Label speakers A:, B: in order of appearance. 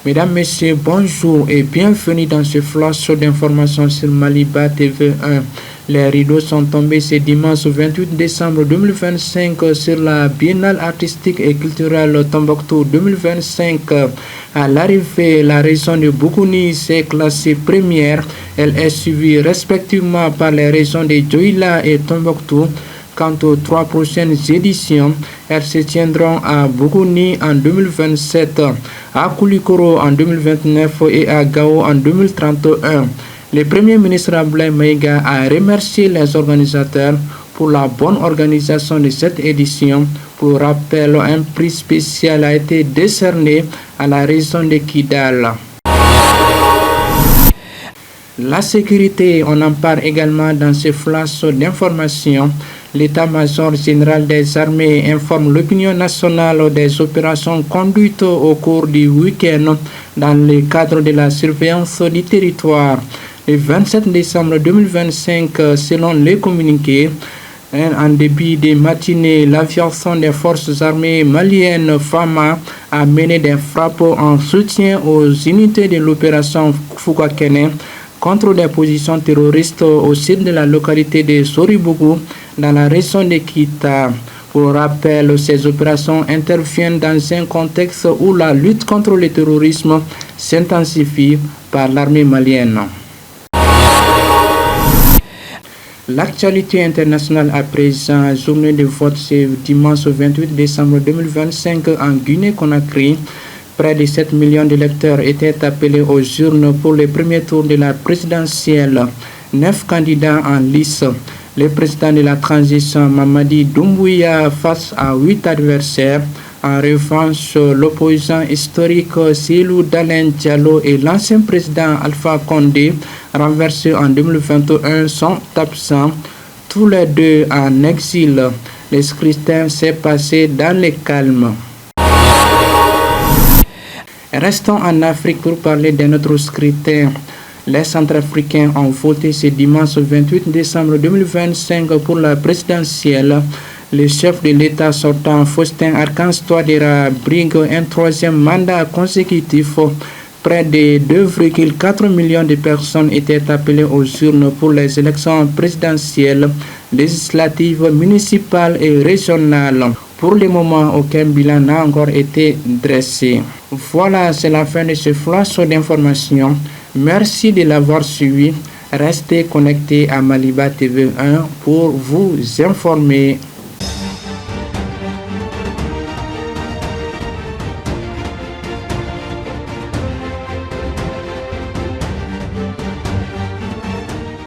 A: Mesdames, Messieurs, bonjour et bienvenue dans ce flash d'informations sur Maliba TV1. Les rideaux sont tombés ce dimanche 28 décembre 2025 sur la Biennale artistique et culturelle Tombouctou 2025. À l'arrivée, la région de Bougouni s'est classée première. Elle est suivie respectivement par les régions de Dioïla et Tombouctou. Quant aux 3 prochaines éditions, elles se tiendront à Bougouni en 2027, à Koulikoro en 2029 et à Gao en 2031. Le Premier ministre Abdoulaye Maïga a remercié les organisateurs pour la bonne organisation de cette édition. Pour rappel, un prix spécial a été décerné à la région de Kidal. La sécurité, on en parle également dans ce flash d'information. L'état-major général des armées informe l'opinion nationale des opérations conduites au cours du week-end dans le cadre de la surveillance du territoire. Le 27 décembre 2025, selon les communiqués, en début de matinée, l'aviation des forces armées maliennes FAMA a mené des frappes en soutien aux unités de l'opération Fougakene contre des positions terroristes au sud de la localité de Soribougou dans la région de Kita. Pour rappel, ces opérations interviennent dans un contexte où la lutte contre le terrorisme s'intensifie par l'armée malienne. L'actualité internationale à présent, journée de vote ce dimanche 28 décembre 2025 en Guinée-Conakry. Près de 7 millions d'électeurs étaient appelés aux urnes pour le premier tour de la présidentielle. 9 candidats en lice. Le président de la transition, Mamadi Doumbouya, face à 8 adversaires. En revanche, l'opposant historique Cellou Dalein Diallo et l'ancien président Alpha Condé, renversé en 2021, sont absents, tous les deux en exil. Le scrutin s'est passé dans le calme. Restons en Afrique pour parler de notre scrutin. Les Centrafricains ont voté ce dimanche 28 décembre 2025 pour la présidentielle. Le chef de l'État sortant, Faustin Archange Touadéra, brigue un troisième mandat consécutif. Près de 2,4 millions de personnes étaient appelées aux urnes pour les élections présidentielles, législatives, municipales et régionales. Pour le moment, aucun bilan n'a encore été dressé. Voilà, c'est la fin de ce flash d'informations. Merci de l'avoir suivi. Restez connectés à Maliba TV1 pour vous informer.